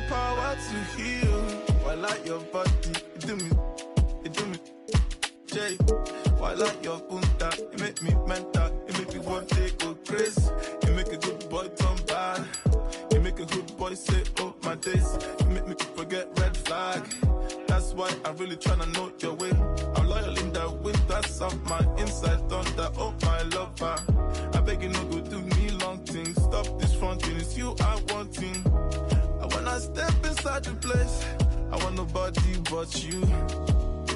power to heal. Why like your body? You do me. Jay, why like your punta? You make me mental. You make me want to go crazy. You make a good boy turn bad. You make a good boy say, oh my days. You make me forget red flag. That's why I'm really tryna know your way. I'm loyal in that way. That's off my inside thunder. Oh my lover, I beg you no go do me long things. Stop this fronting. It's you I wanting. And when I step inside the place, I want nobody but you.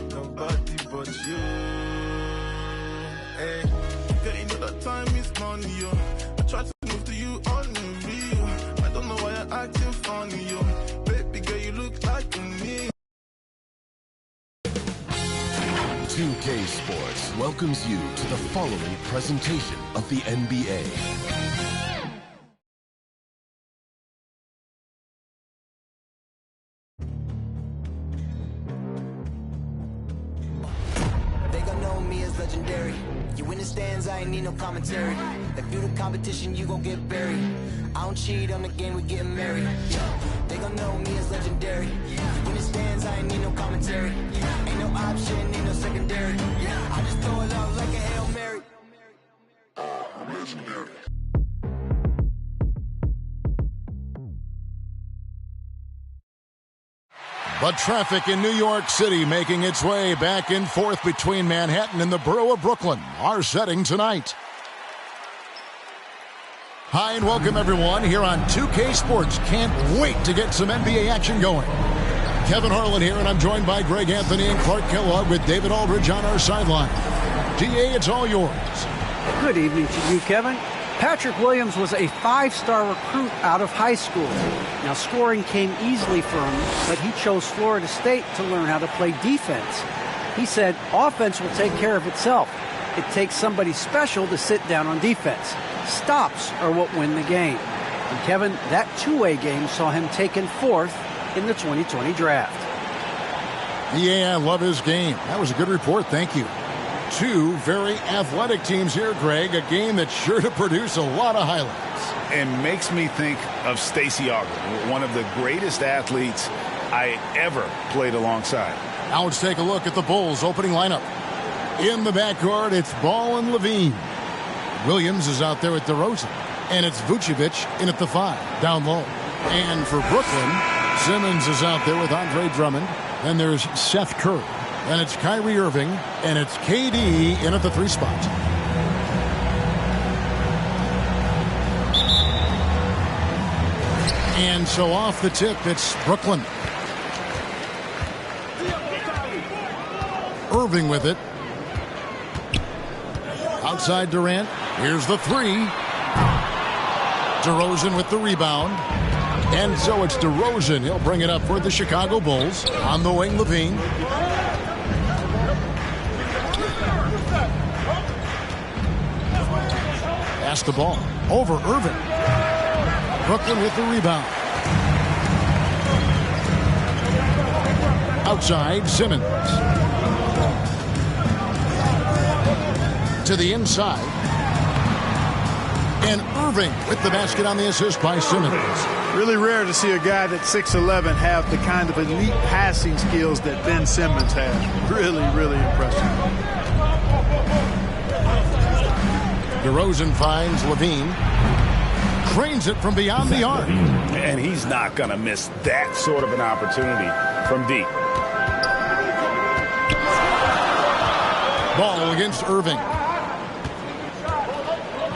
Nobody but you. Hey, girl, you know that time is money, yo. I try to move to you on the real. I don't know why you're acting funny, yo. Baby girl, you look like me. 2K Sports welcomes you to the following presentation of the NBA. Legendary. You in the stands, I ain't need no commentary. If you the competition, you gon' get buried. I don't cheat on the game, we getting married. They gon' know me as legendary. You in the stands, I ain't need no commentary. Ain't no option, ain't no secondary. I just throw it out like a Hail Mary. I'm legendary. But traffic in New York City making its way back and forth between Manhattan and the borough of Brooklyn. Our setting tonight. Hi and welcome everyone here on 2K Sports. Can't wait to get some NBA action going. Kevin Harlan here, and I'm joined by Greg Anthony and Clark Kellogg with David Aldridge on our sideline. DA, it's all yours. Good evening to you, Kevin. Patrick Williams was a five-star recruit out of high school. Now, scoring came easily for him, but he chose Florida State to learn how to play defense. He said, offense will take care of itself. It takes somebody special to sit down on defense. Stops are what win the game. And Kevin, that two-way game saw him taken fourth in the 2020 draft. Yeah, I love his game. That was a good report. Thank you. Two very athletic teams here, Greg. A game that's sure to produce a lot of highlights. And makes me think of Stacey Augmon, one of the greatest athletes I ever played alongside. Now let's take a look at the Bulls' opening lineup. In the backcourt, it's Ball and Levine. Williams is out there with DeRozan. And it's Vucevic in at the 5, down low. And for Brooklyn, Simmons is out there with Andre Drummond. Then there's Seth Curry. And it's Kyrie Irving, and it's KD in at the 3 spot. And so off the tip, it's Brooklyn. Irving with it. Outside Durant. Here's the 3. DeRozan with the rebound. And so it's DeRozan. He'll bring it up for the Chicago Bulls. On the wing, Levine. Pass the ball over Irving. Brooklyn with the rebound. Outside, Simmons. To the inside. And Irving with the basket on the assist by Simmons. Really rare to see a guy that's 6'11" have the kind of elite passing skills that Ben Simmons has. Really, really impressive. DeRozan finds Levine. Cranes it from beyond the arc. And he's not going to miss that sort of an opportunity from deep. Ball against Irving.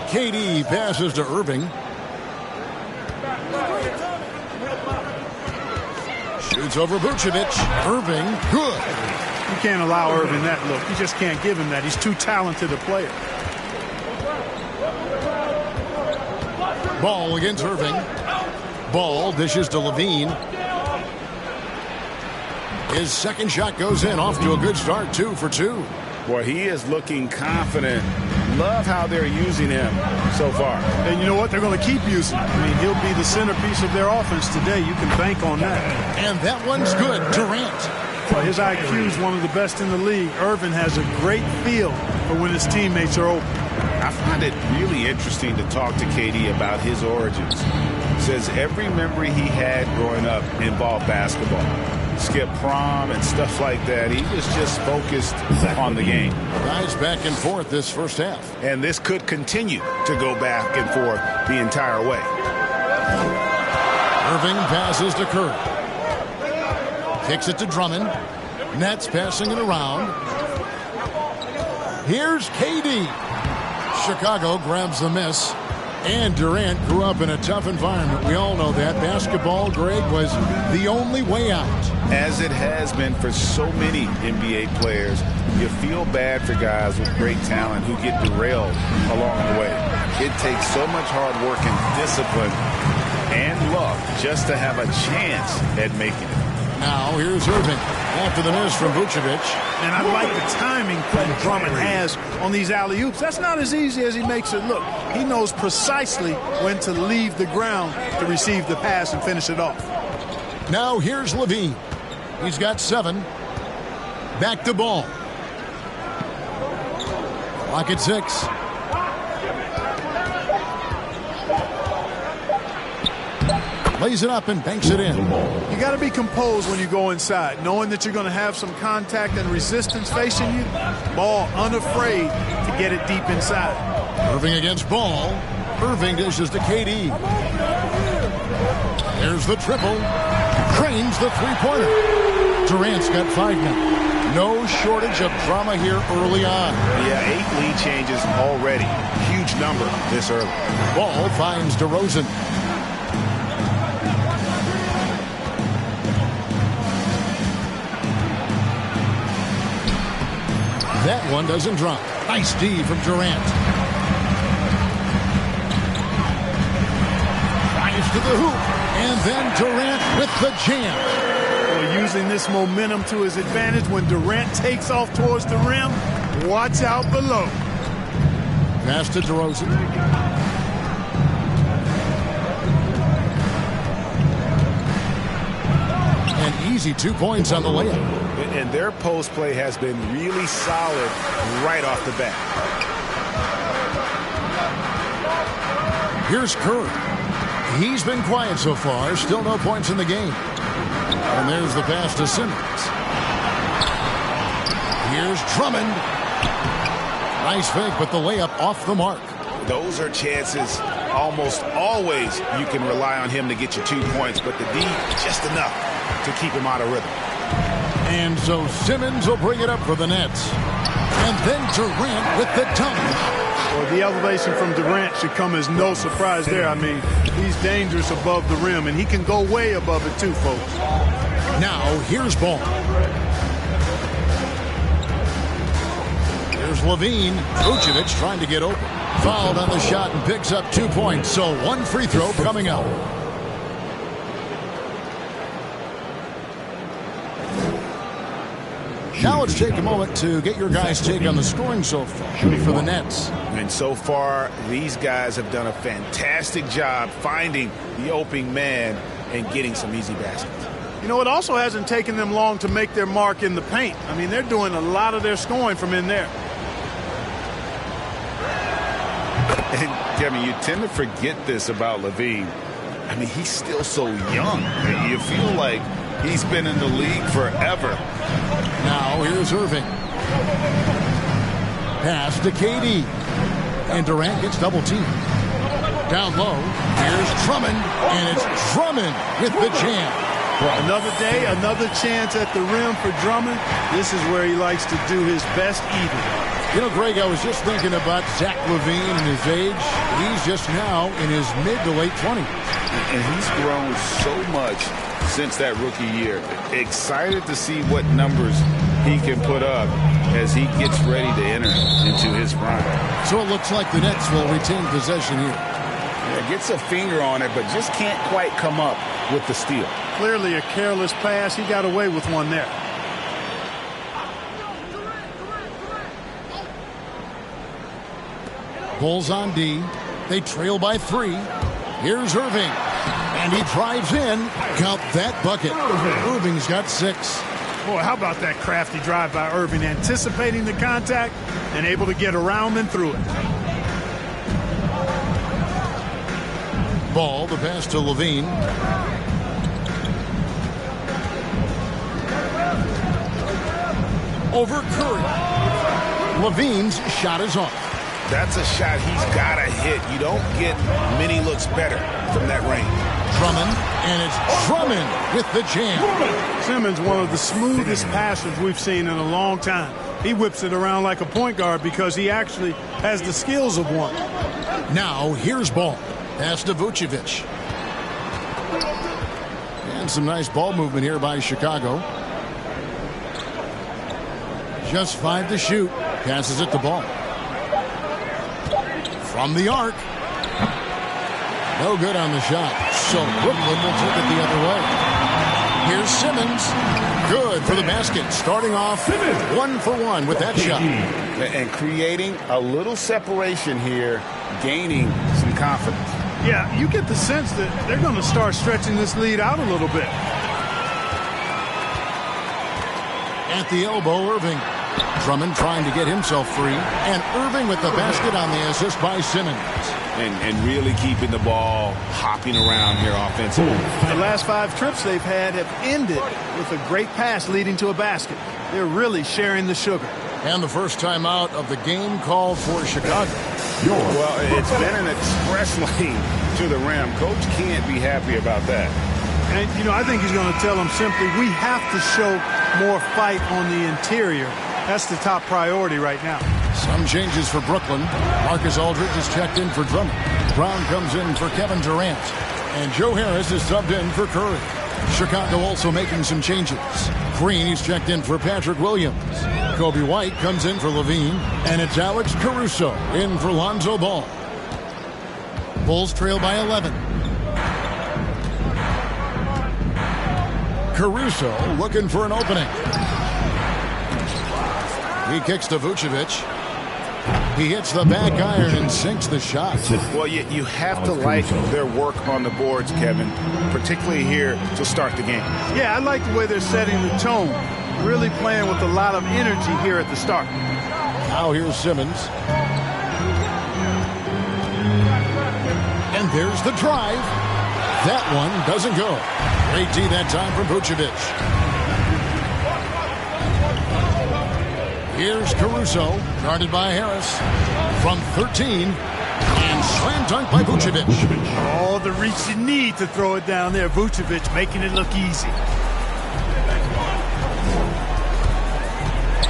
KD passes to Irving. Shoots over Vucevic. Irving, good. You can't allow Irving that look. You just can't give him that. He's too talented a player. Ball against Irving. Ball dishes to Levine. His second shot goes in. Off to a good start. 2 for 2. Boy, he is looking confident. Love how they're using him so far. And you know what? They're going to keep using him. I mean, he'll be the centerpiece of their offense today. You can bank on that. And that one's good. Durant. Well, his IQ is one of the best in the league. Irvin has a great feel for when his teammates are open. I find it really interesting to talk to KD about his origins. says every memory he had growing up involved basketball. Skip prom and stuff like that. He was just focused on the game. Guys back and forth this first half. And this could continue to go back and forth the entire way. Irving passes to Curry. Kicks it to Drummond. Nets passing it around. Here's KD. Chicago grabs the miss. And Durant grew up in a tough environment. We all know that. Basketball, Greg, was the only way out. As it has been for so many NBA players, you feel bad for guys with great talent who get derailed along the way. It takes so much hard work and discipline and luck just to have a chance at making it. Now here's Irving after the miss from Vucevic. And I like the timing that Drummond has on these alley-oops. That's not as easy as he makes it look. He knows precisely when to leave the ground to receive the pass and finish it off. Now here's Levine. He's got 7. Back to Ball. Clock at 6. Lays it up and banks it in. You got to be composed when you go inside, knowing that you're going to have some contact and resistance facing you. Ball unafraid to get it deep inside. Irving against Ball. Irving dishes to KD. There's the triple. Cranes the three-pointer. Durant's got 5 now. No shortage of drama here early on. Yeah, 8 lead changes already. Huge number this early. Ball finds DeRozan. That one doesn't drop. Nice D from Durant. Drives to the hoop. And then Durant with the jam. Well, using this momentum to his advantage when Durant takes off towards the rim. Watch out below. Pass to DeRozan. An easy 2 points on the layup. And their post play has been really solid right off the bat. Here's Curry. He's been quiet so far. Still no points in the game. And there's the pass to Simmons. Here's Drummond. Nice fake, but the layup off the mark. Those are chances almost always you can rely on him to get you 2 points, but the D just enough to keep him out of rhythm. And so Simmons will bring it up for the Nets. And then Durant with the dunk. Well, the elevation from Durant should come as no surprise there. I mean, he's dangerous above the rim, and he can go way above it too, folks. Now, here's Ball. Here's Levine. Vucevic trying to get open. Fouled on the shot and picks up 2 points. So 1 free throw coming up. Now let's take a moment to get your guys' take on the scoring so far for the Nets. And so far, these guys have done a fantastic job finding the opening man and getting some easy baskets. You know, it also hasn't taken them long to make their mark in the paint. I mean, they're doing a lot of their scoring from in there. And, Kevin, you tend to forget this about Levine. I mean, he's still so young. You feel like he's been in the league forever. Now here's Irving. Pass to KD. And Durant gets double teamed. Down low. Here's Drummond. And it's Drummond with the jam. Another day, another chance at the rim for Drummond. This is where he likes to do his best eating. You know, Greg, I was just thinking about Zach LaVine and his age. He's just now in his mid to late 20s. And he's grown so much since that rookie year. Excited to see what numbers he can put up as he gets ready to enter into his prime. So it looks like the Nets will retain possession here. Yeah, gets a finger on it, but just can't quite come up with the steal. Clearly a careless pass. He got away with one there. Bulls on D. They trail by 3. Here's Irving. And he drives in. Count that bucket. Irving's got 6. Boy, how about that crafty drive by Irving, anticipating the contact and able to get around and through it. Ball, the pass to Levine. Over Curry. Levine's shot is off. That's a shot he's got to hit. You don't get many looks better from that range. Drummond, and it's Drummond with the jam. Simmons, one of the smoothest passers we've seen in a long time. He whips it around like a point guard because he actually has the skills of one. Now, here's Ball. Pass to Vucevic. And some nice ball movement here by Chicago. Just 5 to shoot. Passes it to Ball. From the arc. No good on the shot. So Brooklyn will take it the other way. Here's Simmons. Good for the basket. Starting off 1 for 1 with that shot. And creating a little separation here, gaining some confidence. Yeah, you get the sense that they're going to start stretching this lead out a little bit. At the elbow, Irving. Drummond trying to get himself free. And Irving with the basket on the assist by Simmons. And really keeping the ball hopping around here offensively. The last 5 trips they've had have ended with a great pass leading to a basket. They're really sharing the sugar. And the first time out of the game called for Chicago. Well, it's been an express lane to the rim. Coach can't be happy about that. And, you know, I think he's going to tell them simply, we have to show more fight on the interior. That's the top priority right now. Some changes for Brooklyn. Marcus Aldridge is checked in for Drummond. Brown comes in for Kevin Durant. And Joe Harris is subbed in for Curry. Chicago also making some changes. Green is checked in for Patrick Williams. Kobe White comes in for Levine. And it's Alex Caruso in for Lonzo Ball. Bulls trail by 11. Caruso looking for an opening. He kicks to Vucevic. He hits the back iron and sinks the shot. Well, you have to like their work on the boards, Kevin, particularly here to start the game. Yeah, I like the way they're setting the tone. Really playing with a lot of energy here at the start. Now here's Simmons. And there's the drive. That one doesn't go. Great D that time from Vucevic. Here's Caruso, guarded by Harris. From 13, and slam dunk by Vucevic. All the reach you need to throw it down there. Vucevic making it look easy.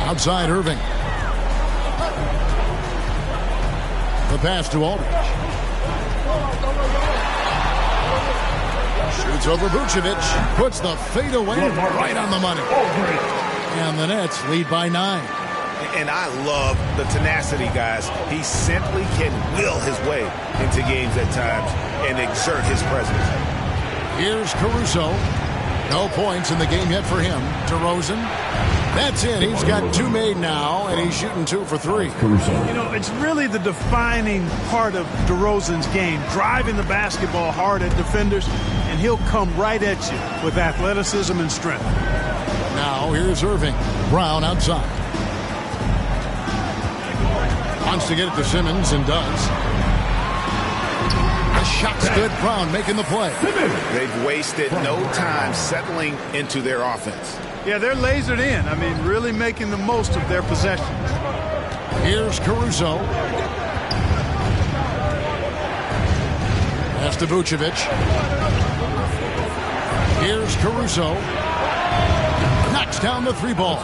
Outside Irving. The pass to Aldridge. Shoots over Vucevic. Puts the fadeaway right on the money. And the Nets lead by 9. And I love the tenacity, guys. He simply can will his way into games at times and exert his presence. Here's Caruso. No points in the game yet for him. DeRozan. That's it. He's got 2 made now, and he's shooting 2 for 3. You know, it's really the defining part of DeRozan's game, driving the basketball hard at defenders, and he'll come right at you with athleticism and strength. Now here's Irving. Brown outside. Wants to get it to Simmons and does. The shot's good. Brown making the play. They've wasted no time settling into their offense. Yeah, they're lasered in. I mean, really making the most of their possessions. Here's Caruso. Pass to Vucevic. Here's Caruso. Knocks down the 3 ball.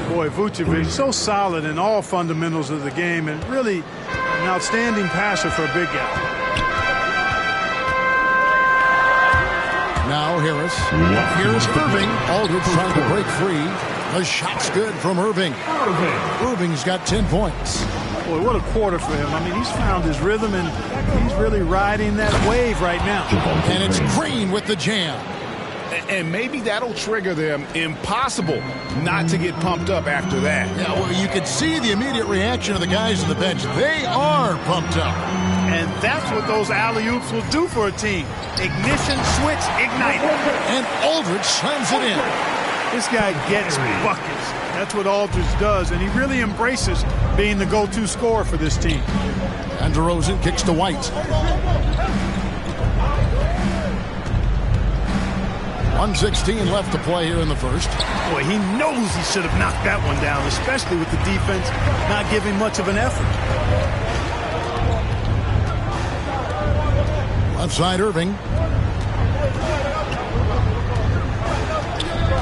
Boy, Vucevic so solid in all fundamentals of the game and really an outstanding passer for a big guy. Now Harris. Here's Irving. Aldridge trying to break free. The shot's good from Irving. Irving's got 10 points. Boy, what a quarter for him. I mean, he's found his rhythm and he's really riding that wave right now. And it's Green with the jam. And maybe that'll trigger them. Impossible not to get pumped up after that. Yeah, well, you could see the immediate reaction of the guys on the bench. They are pumped up. And that's what those alley-oops will do for a team. Ignition, switch, ignite. And Aldridge slams it in. This guy gets buckets. That's what Aldridge does, and he really embraces being the go-to scorer for this team. And DeRozan kicks to White. 1:16 left to play here in the first. Boy, he knows he should have knocked that one down, especially with the defense not giving much of an effort. Left side, Irving.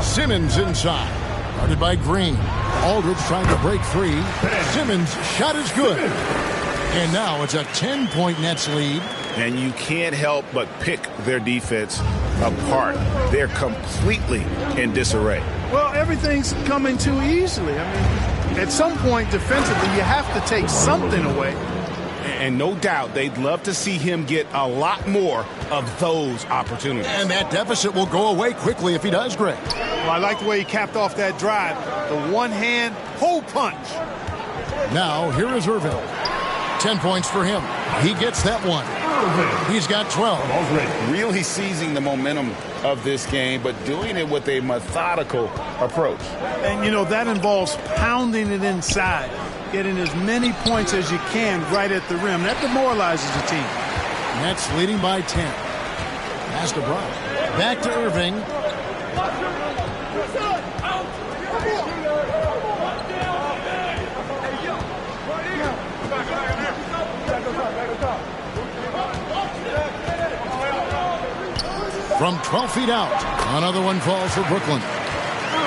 Simmons inside. Guarded by Green. Aldridge trying to break free. Simmons' shot is good. And now it's a 10-point Nets lead. And you can't help but pick their defense apart. They're completely in disarray. Well, everything's coming too easily. I mean, at some point defensively, you have to take something away. And no doubt they'd love to see him get a lot more of those opportunities. And that deficit will go away quickly if he does, Greg. Well, I like the way he capped off that drive. The one-hand hole punch. Now, here is Irving. 10 points for him. He gets that one. He's got 12. Really seizing the momentum of this game, but doing it with a methodical approach. And, you know, that involves pounding it inside, getting as many points as you can right at the rim. That demoralizes the team. Nets leading by 10. Pass to Brown. Back to Irving. From 12 feet out. Another one falls for Brooklyn.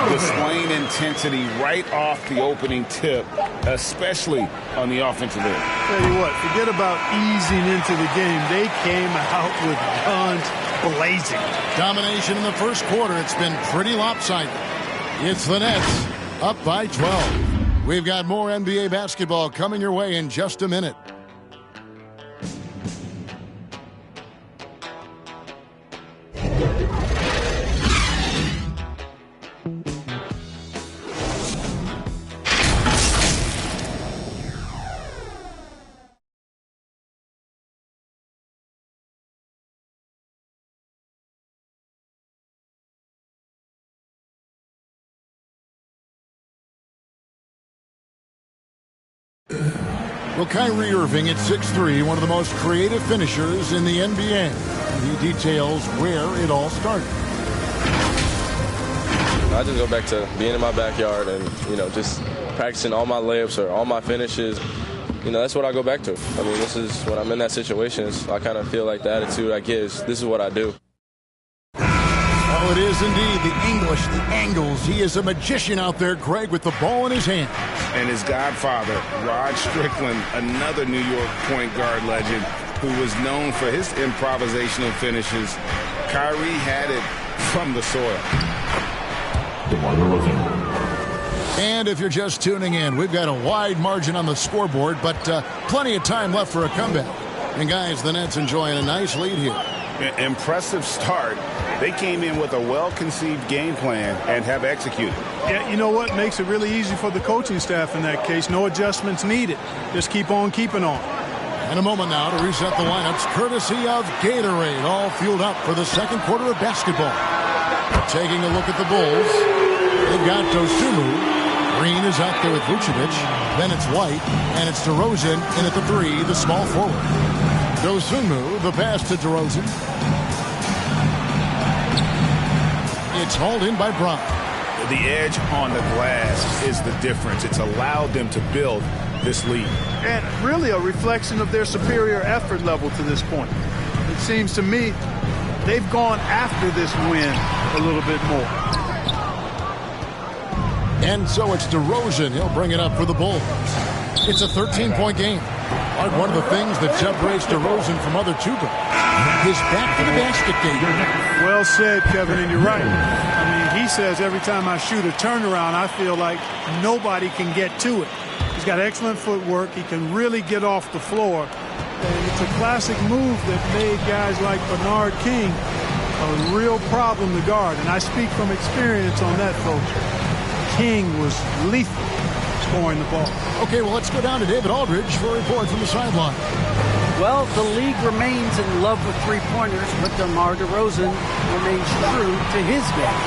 The swaying intensity right off the opening tip, especially on the offensive end. Tell you what, forget about easing into the game. They came out with guns blazing. Domination in the first quarter. It's been pretty lopsided. It's the Nets up by 12. We've got more NBA basketball coming your way in just a minute. Well, Kyrie Irving at 6'3", one of the most creative finishers in the NBA. He details where it all started. I just go back to being in my backyard and, just practicing all my layups or all my finishes. That's what I go back to. I mean, this is when I'm in that situation, I kind of feel like the attitude I get is this is what I do. Oh, it is indeed. The English, the angles. He is a magician out there, Greg, with the ball in his hand. And his godfather, Rod Strickland, another New York point guard legend who was known for his improvisational finishes. Kyrie had it from the soil. And if you're just tuning in, we've got a wide margin on the scoreboard, but plenty of time left for a comeback. And, guys, the Nets enjoying a nice lead here. Impressive start. They came in with a well-conceived game plan and have executed. Yeah, you know what? Makes it really easy for the coaching staff in that case. No adjustments needed. Just keep on keeping on. In a moment now to reset the lineups, courtesy of Gatorade, all fueled up for the second quarter of basketball. Taking a look at the Bulls, they've got Dosunmu. Green is out there with Vucevic. Then it's White, and it's DeRozan in at the 3, the small forward. Dosunmu, the pass to DeRozan. It's hauled in by Brown. The edge on the glass is the difference. It's allowed them to build this lead. And really a reflection of their superior effort level to this point. It seems to me they've gone after this win a little bit more. And so it's DeRozan. He'll bring it up for the Bulls. It's a 13-point game. One of the things that separates DeRozan from other two guys, his back-to-the-basket game. Well said, Kevin, and you're right. I mean, he says every time I shoot a turnaround, I feel like nobody can get to it. He's got excellent footwork. He can really get off the floor. And it's a classic move that made guys like Bernard King a real problem to guard. And I speak from experience on that, folks. King was lethal scoring the ball. Okay, well, let's go down to David Aldridge for a report from the sideline. Well, the league remains in love with three-pointers, but DeMar DeRozan remains true to his game.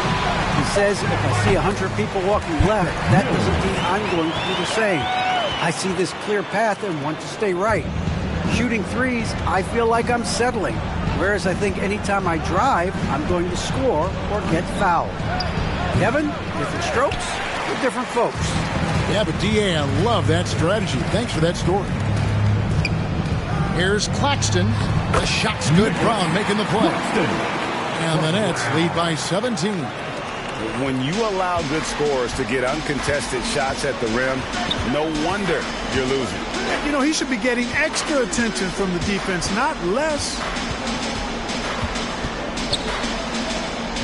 He says, if I see 100 people walking left, that doesn't mean I'm going to do the same. I see this clear path and want to stay right. Shooting threes, I feel like I'm settling. Whereas I think anytime I drive, I'm going to score or get fouled. Kevin, different strokes for different folks. Yeah, but D.A., I love that strategy. Thanks for that story. Here's Claxton. The shot's good. Brown making the play. And the Nets lead by 17. When you allow good scorers to get uncontested shots at the rim, no wonder you're losing. You know, he should be getting extra attention from the defense, not less.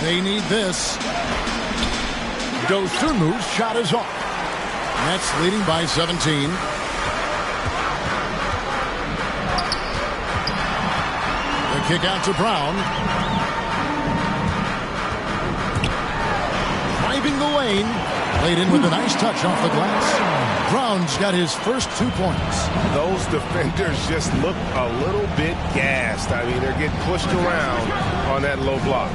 They need this. Dosunmu's shot is off. Nets leading by 17. The kick out to Brown. Driving the lane. Laid in with a nice touch off the glass. Brown's got his first 2 points. Those defenders just look a little bit gassed. I mean, they're getting pushed around on that low block.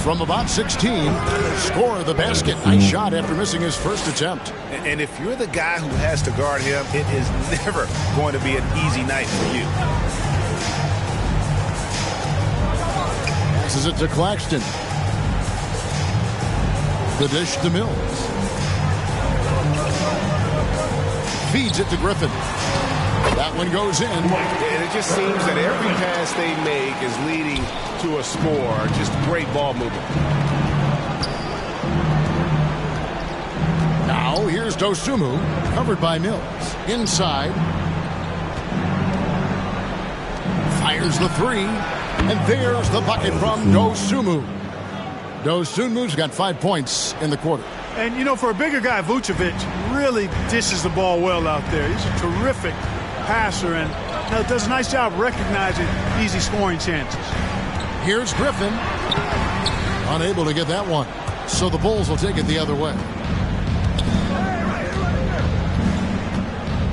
From about 16, score the basket. Nice shot after missing his first attempt. And if you're the guy who has to guard him, it is never going to be an easy night for you. Passes it to Claxton. The dish to Mills. Feeds it to Griffin. That one goes in. And it just seems that every pass they make is leading to a score. Just great ball movement. Now here's Dosunmu, covered by Mills. Inside. Fires the three. And there's the bucket from Dosunmu. Dosunmu's got 5 points in the quarter. And, you know, for a bigger guy, Vucevic really dishes the ball well out there. He's a terrific passer and does a nice job recognizing easy scoring chances. Here's Griffin. Unable to get that one. So the Bulls will take it the other way.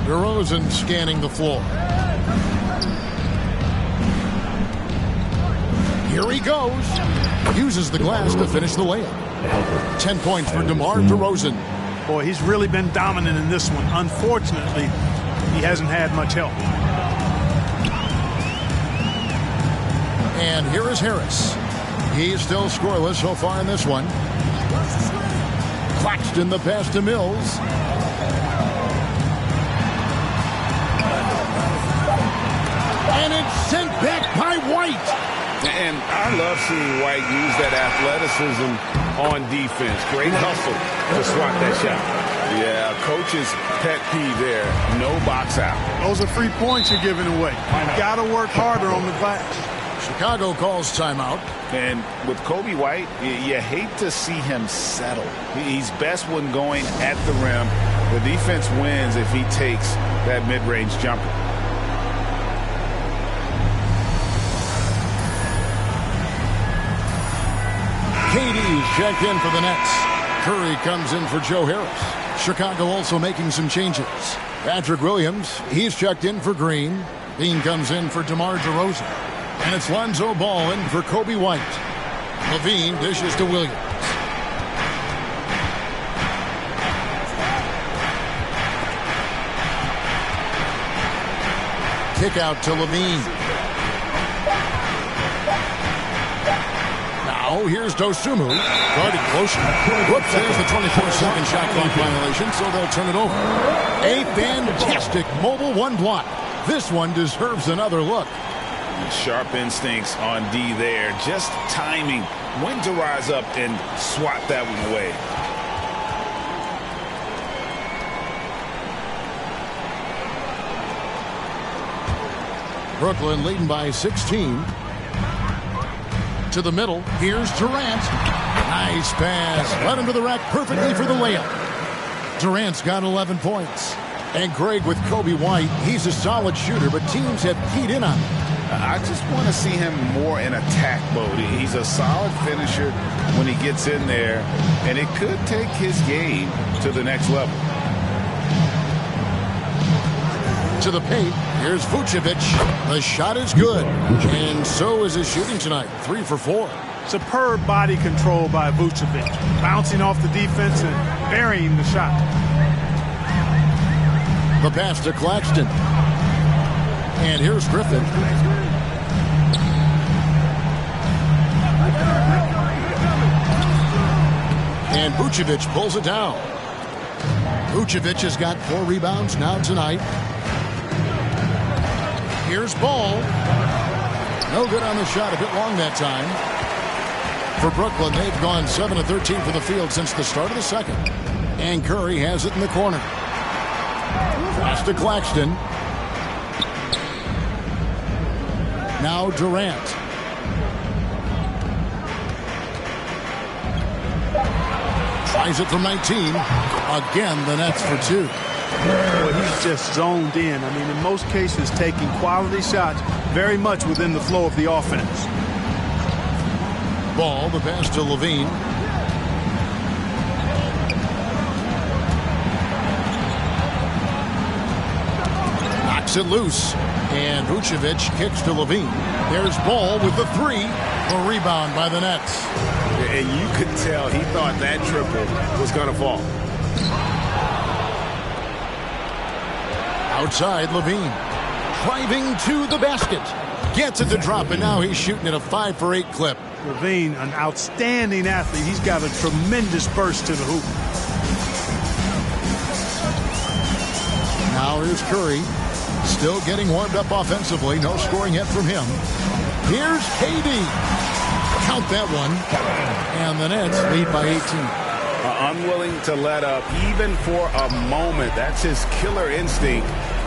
DeRozan scanning the floor. Here he goes. Uses the glass to finish the layup. 10 points for DeMar DeRozan. Boy, he's really been dominant in this one. Unfortunately, he hasn't had much help. And here is Harris. He's still scoreless so far in this one. Claxton the pass to Mills. And it's sent back by White. And I love seeing White use that athleticism on defense. Great hustle to swat that shot. Yeah, coach's pet peeve there. No box out. Those are 3 points you're giving away. You got to work harder on the glass. Chicago calls timeout. And with Coby White, you hate to see him settle. He's best when going at the rim. The defense wins if he takes that mid-range jumper. KD's checked in for the Nets. Curry comes in for Joe Harris. Chicago also making some changes. Patrick Williams, he's checked in for Green. Bean comes in for DeMar DeRozan. And it's Lonzo Ball in for Coby White. Levine dishes to Williams. Kick out to Levine. Now here's Dosunmu. Guarded closely. Whoops, there's the 24-second shot clock violation, so they'll turn it over. A fantastic mobile one block. This one deserves another look. Sharp instincts on D there. Just timing when to rise up and swat that one away. Brooklyn leading by 16. To the middle. Here's Durant. Nice pass. Led him to the rack perfectly for the layup. Durant's got 11 points. And Greg with Coby White, he's a solid shooter, but teams have keyed in on him. I just want to see him more in attack mode. He's a solid finisher when he gets in there, and it could take his game to the next level. To the paint, here's Vucevic. The shot is good, and so is his shooting tonight. 3 for 4. Superb body control by Vucevic, bouncing off the defense and burying the shot. The pass to Claxton. And here's Griffin. And Vucevic pulls it down. Vucevic has got 4 rebounds now tonight. Here's Ball. No good on the shot, a bit long that time. For Brooklyn, they've gone 7 of 13 from the field since the start of the second. And Curry has it in the corner. Pass to Claxton. Now Durant. Tries it from 19. Again, the Nets for 2. Well, he's just zoned in. I mean, in most cases, taking quality shots very much within the flow of the offense. Ball, the pass to Levine. Knocks it loose. And Vucevic kicks to Levine. There's Ball with the 3. A rebound by the Nets. And you could tell he thought that triple was going to fall. Outside, Levine. Driving to the basket. Gets it to drop, and now he's shooting at a 5 for 8 clip. Levine, an outstanding athlete. He's got a tremendous burst to the hoop. Now here's Curry. Still getting warmed up offensively. No scoring yet from him. Here's KD. Count that one. And the Nets lead by 18. Unwilling to let up even for a moment. That's his killer instinct,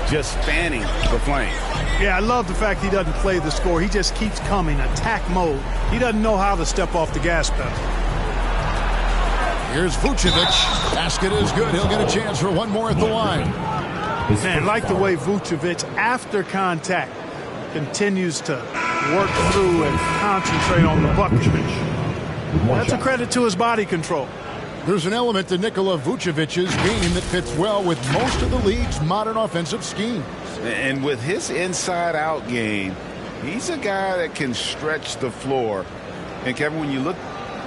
just fanning the flame. Yeah, I love the fact he doesn't play the score. He just keeps coming, attack mode. He doesn't know how to step off the gas pedal. Here's Vucevic. Basket is good. He'll get a chance for one more at the line. Man, like the way Vucevic, after contact, continues to work through and concentrate on the bucket. That's a credit to his body control. There's an element to Nikola Vucevic's game that fits well with most of the league's modern offensive schemes. And with his inside-out game, he's a guy that can stretch the floor. And, Kevin, when you look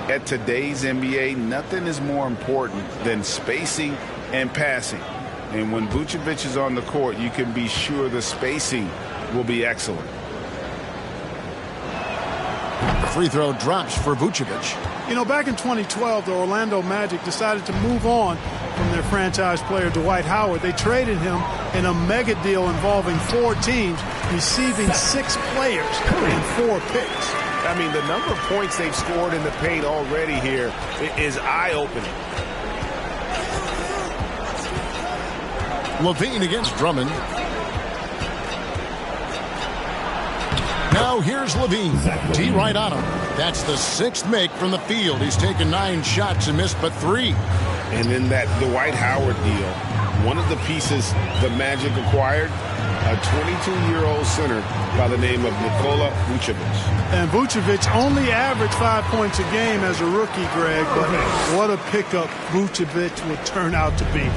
at today's NBA, nothing is more important than spacing and passing. And when Vucevic is on the court, you can be sure the spacing will be excellent. Free throw drops for Vucevic. You know, back in 2012, the Orlando Magic decided to move on from their franchise player, Dwight Howard. They traded him in a mega deal involving 4 teams, receiving 6 players and 4 picks. I mean, the number of points they've scored in the paint already here is eye-opening. Levine against Drummond. Now here's Levine. T right on him. That's the 6th make from the field. He's taken 9 shots and missed but 3. And in that Dwight Howard deal, one of the pieces the Magic acquired, a 22-year-old center by the name of Nikola Vucevic. And Vucevic only averaged 5 points a game as a rookie, Greg, but what a pickup Vucevic would turn out to be.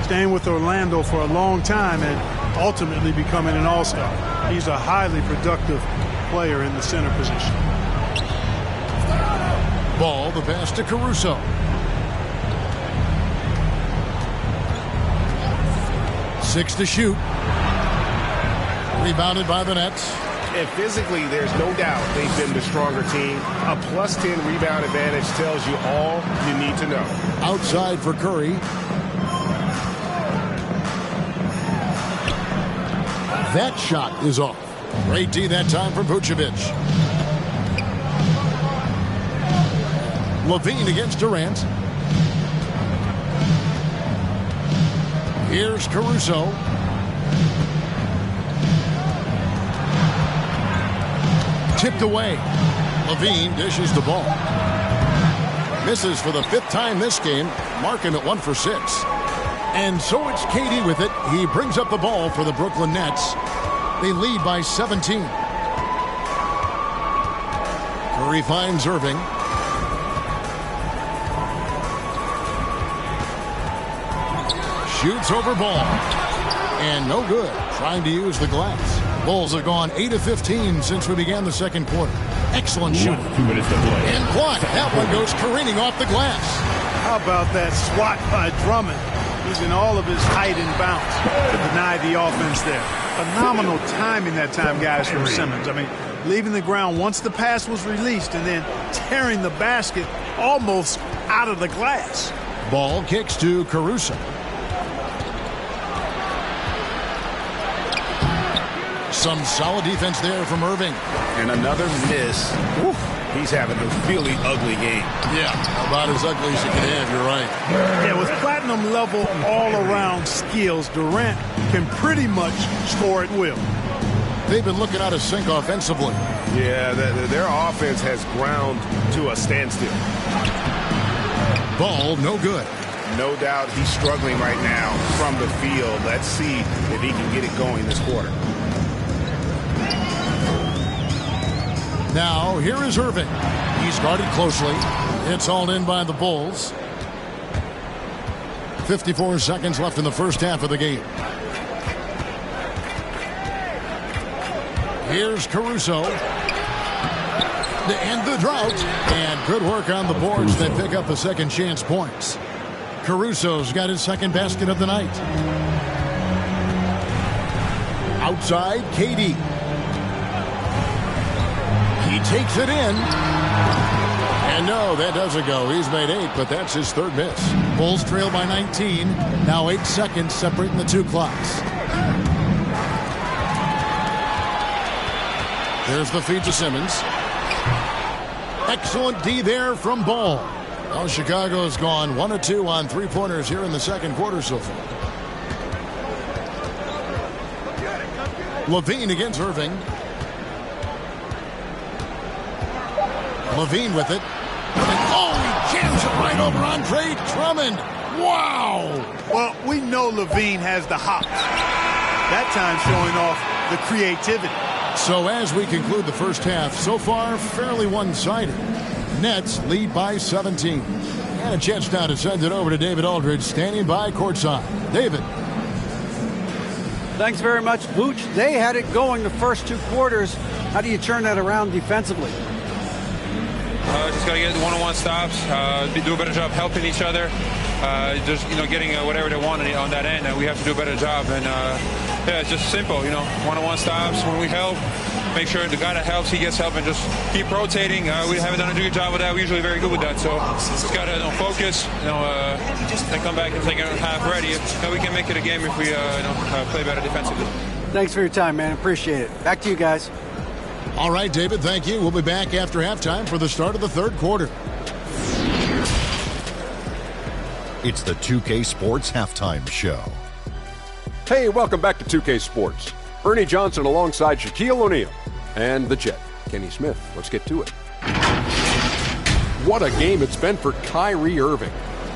Staying with Orlando for a long time and ultimately becoming an all-star. He's a highly productive player in the center position. Ball, the pass to Caruso. Six to shoot. Rebounded by the Nets. And physically, there's no doubt they've been the stronger team. A plus 10 rebound advantage tells you all you need to know. Outside for Curry. That shot is off. Great D that time from Vucevic. Levine against Durant. Here's Caruso. Tipped away. Levine dishes the ball. Misses for the 5th time this game. Mark him at 1 for 6. And so it's KD with it. He brings up the ball for the Brooklyn Nets. They lead by 17. Curry finds Irving. Shoots over Ball. And no good. Trying to use the glass. Bulls have gone 8 of 15 since we began the second quarter. Excellent shooting. 2 minutes to play. And blocked. That one goes careening off the glass. How about that swat by Drummond? using all of his height and bounce to deny the offense there. Phenomenal timing that time, guys, from Simmons. I mean, leaving the ground once the pass was released and then tearing the basket almost out of the glass. Ball kicks to Caruso. Some solid defense there from Irving. And another miss. Woo. He's having a really ugly game. Yeah, about as ugly as you can have, you're right. Yeah, with platinum level all-around skills, Durant can pretty much score at will. They've been looking out of sync offensively. Yeah, their offense has ground to a standstill. Ball, no good. No doubt he's struggling right now from the field. Let's see if he can get it going this quarter. Now, here is Irving. He's guarded closely. It's hauled in by the Bulls. 54 seconds left in the first half of the game. Here's Caruso. To end the drought. And good work on the boards that pick up the second chance points. Caruso's got his second basket of the night. Outside, KD. He takes it in. And no, that doesn't go. He's made 8, but that's his third miss. Bulls trail by 19. Now 8 seconds separating the two clocks. There's the feed to Simmons. Excellent D there from Ball. Well, Chicago's gone 1 of 2 on three-pointers here in the second quarter so far. Levine against Irving. Levine with it. Oh, he jams it right over Andre Drummond. Wow. Well, we know Levine has the hops. That time showing off the creativity. So as we conclude the first half, so far fairly one-sided. Nets lead by 17. And a chance now to send it over to David Aldridge, standing by courtside. David. Thanks very much, Vooch. They had it going the first two quarters. How do you turn that around defensively? Just got to get one-on-one stops, do a better job helping each other, just, getting whatever they want on that end, and we have to do a better job. And, yeah, it's just simple, one-on-one stops. When we help, make sure the guy that helps, he gets help, and just keep rotating. We haven't done a good job with that. We're usually very good with that. So just got to focus, and come back and take a half ready. We can make it a game if we play better defensively. Thanks for your time, man. Appreciate it. Back to you guys. All right, David, thank you. We'll be back after halftime for the start of the third quarter. It's the 2K Sports Halftime Show. Hey, welcome back to 2K Sports. Ernie Johnson alongside Shaquille O'Neal and the Jet, Kenny Smith. Let's get to it. What a game it's been for Kyrie Irving.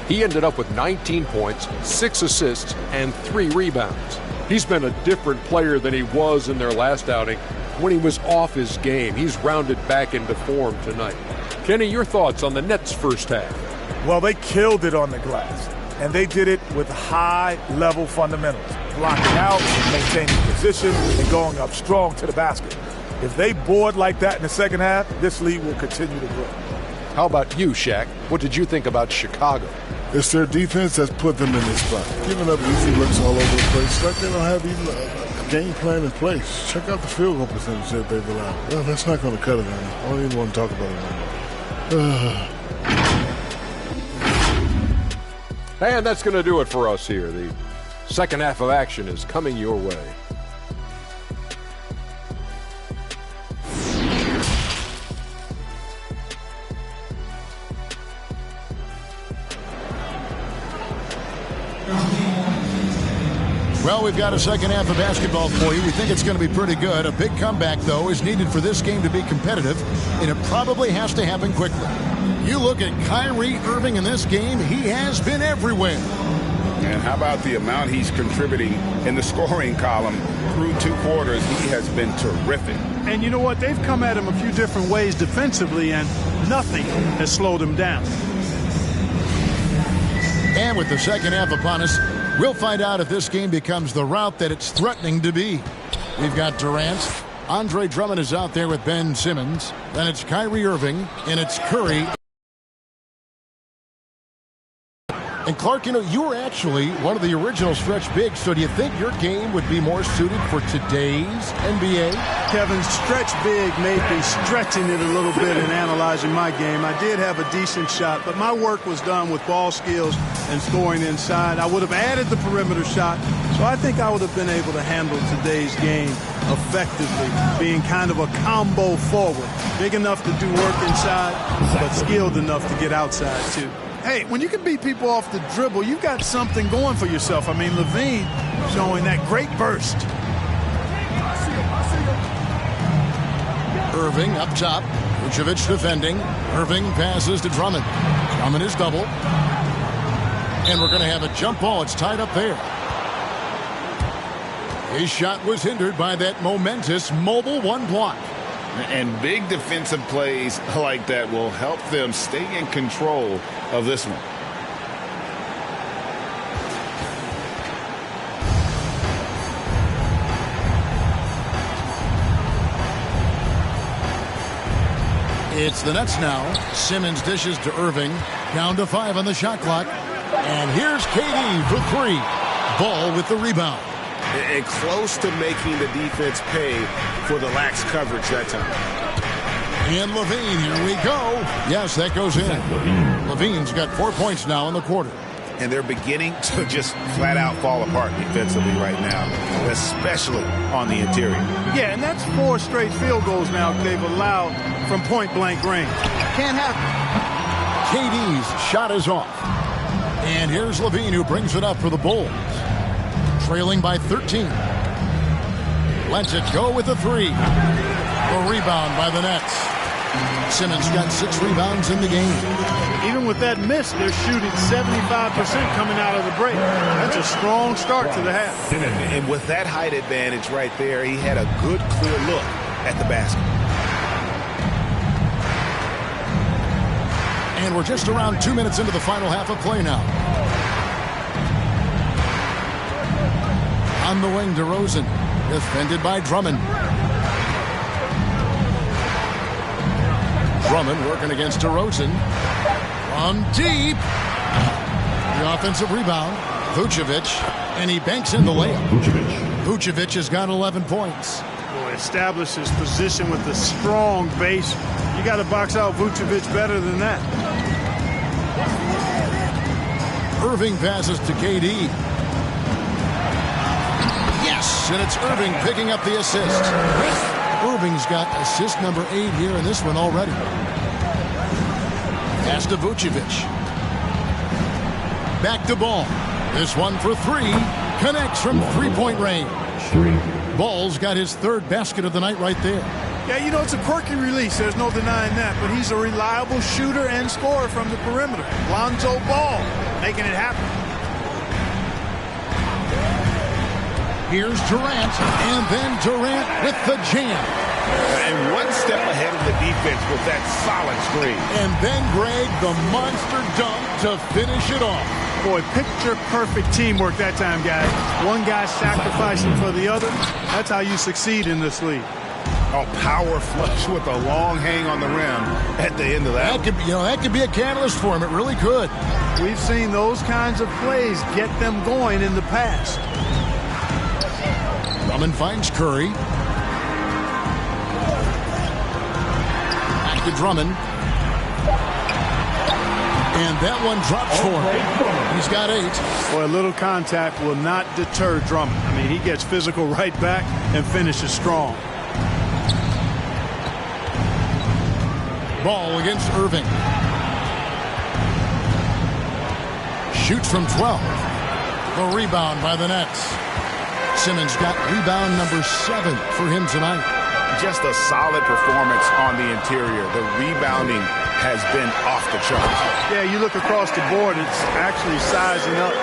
He ended up with 19 points, 6 assists, and 3 rebounds. He's been a different player than he was in their last outing when he was off his game. He's rounded back into form tonight. Kenny, your thoughts on the Nets' first half? Well, they killed it on the glass, and they did it with high-level fundamentals, blocking out, maintaining position, and going up strong to the basket. If they board like that in the second half, this lead will continue to grow. How about you, Shaq? What did you think about Chicago? It's their defense that's put them in this spot. Giving up easy looks all over the place. It's like they don't have even a game plan in place. Check out the field goal percentage that they've allowed. Well, that's not going to cut it anymore. I don't even want to talk about it anymore. And that's going to do it for us here. The second half of action is coming your way. Well, we've got a second half of basketball for you. We think it's going to be pretty good. A big comeback, though, is needed for this game to be competitive, and it probably has to happen quickly. You look at Kyrie Irving in this game, he has been everywhere. And how about the amount he's contributing in the scoring column through 2 quarters? He has been terrific. And you know what? They've come at him a few different ways defensively, and nothing has slowed him down. And with the second half upon us, we'll find out if this game becomes the route that it's threatening to be. We've got Durant. Andre Drummond is out there with Ben Simmons. Then it's Kyrie Irving, and it's Curry. And Clark, you know, you were actually one of the original stretch bigs, so do you think your game would be more suited for today's NBA? Kevin, stretch big made me stretching it a little bit and analyzing my game. I did have a decent shot, but my work was done with ball skills and scoring inside. I would have added the perimeter shot, so I think I would have been able to handle today's game effectively, being kind of a combo forward. Big enough to do work inside, but skilled enough to get outside, too. Hey, when you can beat people off the dribble, you've got something going for yourself. I mean, LaVine showing that great burst. Irving up top. Vucevic defending. Irving passes to Drummond. Drummond is double. And we're going to have a jump ball. It's tied up there. His shot was hindered by that momentous mobile one block. And big defensive plays like that will help them stay in control of this one. It's the Nets now. Simmons dishes to Irving. Down to 5 on the shot clock. And here's KD for 3. Ball with the rebound. And close to making the defense pay for the lax coverage that time. And LaVine, here we go. Yes, that goes in. LaVine's got 4 points now in the quarter. And they're beginning to just flat out fall apart defensively right now, especially on the interior. Yeah, and that's 4 straight field goals now they've allowed from point-blank range. Can't happen. KD's shot is off. And here's LaVine, who brings it up for the Bulls. Trailing by 13. Lets it go with the 3. A rebound by the Nets. Simmons got 6 rebounds in the game. Even with that miss, they're shooting 75% coming out of the break. That's a strong start to the half. And with that height advantage right there, he had a good, clear look at the basket. And we're just around 2 minutes into the final half of play now. On the wing, DeRozan, defended by Drummond. Drummond working against DeRozan. From deep. The offensive rebound. Vucevic, and he banks in the layup. Vucevic has got 11 points. Boy, establishes position with a strong base. You got to box out Vucevic better than that. Irving passes to KD. Yes, and it's Irving picking up the assist. Irving's got assist number 8 here in this one already. Pass to Vucevic. Back to Ball. This one for 3. Connects from 3-point range. Ball's got his 3rd basket of the night right there. Yeah, you know, it's a quirky release. There's no denying that. But he's a reliable shooter and scorer from the perimeter. Lonzo Ball making it happen. Here's Durant, and then Durant with the jam. And one step ahead of the defense with that solid screen. And then Greg, the monster dunk to finish it off. Boy, picture-perfect teamwork that time, guys. One guy sacrificing for the other. That's how you succeed in this league. Oh, power flush with a long hang on the rim at the end of that. That could be a catalyst for him. It really could. We've seen those kinds of plays get them going in the past. Drummond finds Curry. Back to Drummond. And that one drops for him. He's got 8. Boy, a little contact will not deter Drummond. I mean, he gets physical right back and finishes strong. Ball against Irving. Shoots from 12. A rebound by the Nets. Simmons got rebound number 7 for him tonight. Just a solid performance on the interior. The rebounding has been off the charts. Yeah, you look across the board, it's actually sizing up,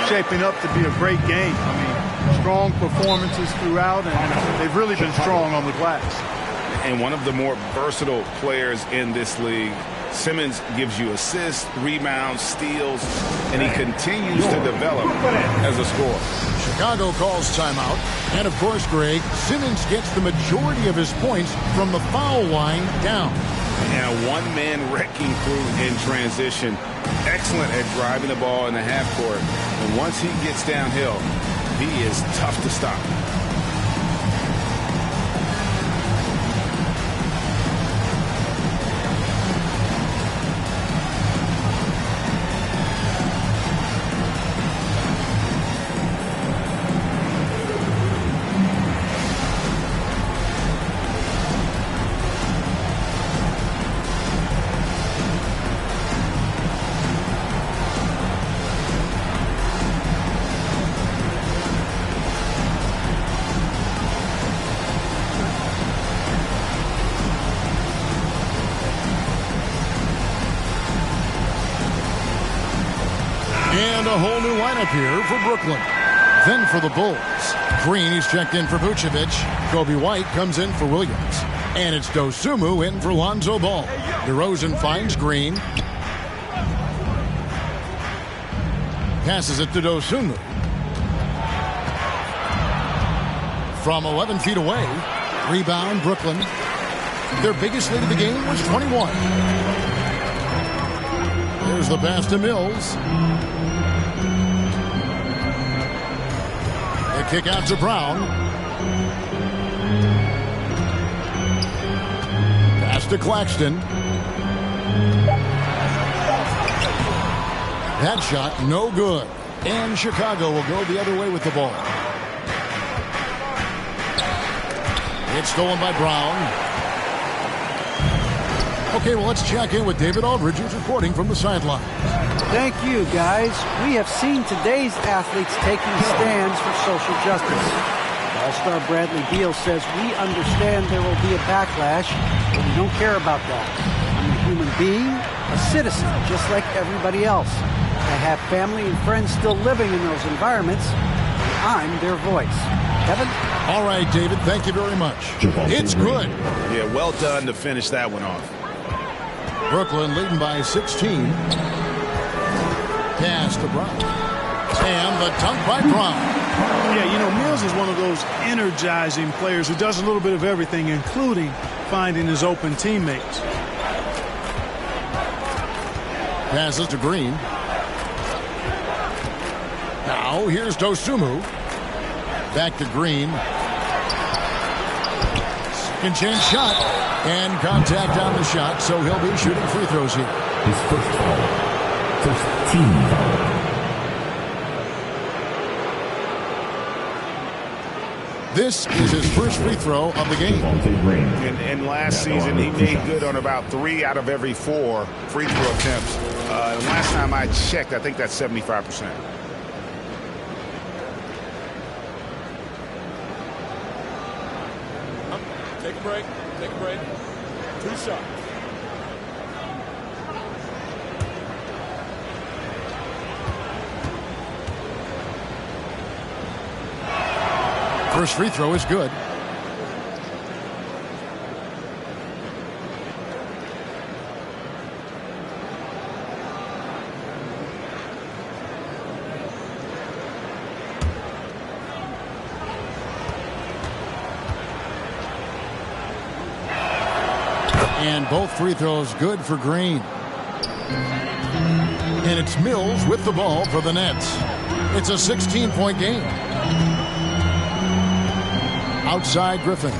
shaping up to be a great game. I mean, strong performances throughout, and they've really been strong on the glass. And one of the more versatile players in this league. Simmons gives you assists, rebounds, steals, and he continues to develop as a scorer. Chicago calls timeout. And, of course, Greg, Simmons gets the majority of his points from the foul line down. And a one-man wrecking crew in transition. Excellent at driving the ball in the half court. And once he gets downhill, he is tough to stop. And a whole new lineup here for Brooklyn. Then for the Bulls, Green, he's checked in for Vucevic. Kobe White comes in for Williams. And it's Dosunmu in for Lonzo Ball. DeRozan finds Green. Passes it to Dosunmu. From 11 feet away, rebound Brooklyn. Their biggest lead of the game was 21. There's the pass to Mills. The kick out to Brown. Pass to Claxton. That shot no good. And Chicago will go the other way with the ball. It's stolen by Brown. Okay, well, let's check in with David Aldridge, who's reporting from the sideline. Thank you, guys. We have seen today's athletes taking stands for social justice. All-star Bradley Beal says, we understand there will be a backlash, but we don't care about that. I'm a human being, a citizen, just like everybody else. I have family and friends still living in those environments, and I'm their voice. Kevin? All right, David, thank you very much. It's good. Yeah, well done to finish that one off. Brooklyn leading by 16. Pass to Brown. And the dunk by Brown. Yeah, you know, Mills is one of those energizing players who does a little bit of everything, including finding his open teammates. Passes to Green. Now here's Dosunmu. Back to Green. Second chance shot. And contact on the shot, so he'll be shooting free throws here. His first foul. First team foul. This is his first free throw of the game. And last season, he made good on about 3 out of every 4 free throw attempts. And last time I checked, I think that's 75%. Take a break. Take a break. 2 shots. First free throw is good. And both free throws good for Green. And it's Mills with the ball for the Nets. It's a 16-point game. Outside Griffin.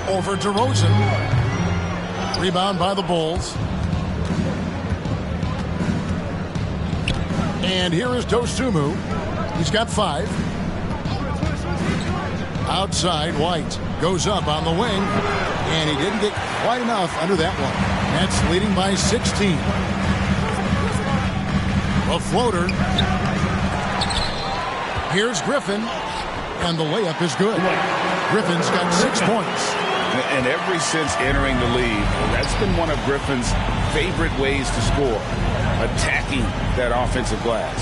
Over to DeRozan. Rebound by the Bulls. And here is Dosunmu. He's got 5. Outside, White goes up on the wing, and he didn't get quite enough under that one. Nets leading by 16. A floater. Here's Griffin, and the layup is good. Griffin's got 6 points. And ever since entering the league, that's been one of Griffin's favorite ways to score, attacking that offensive glass.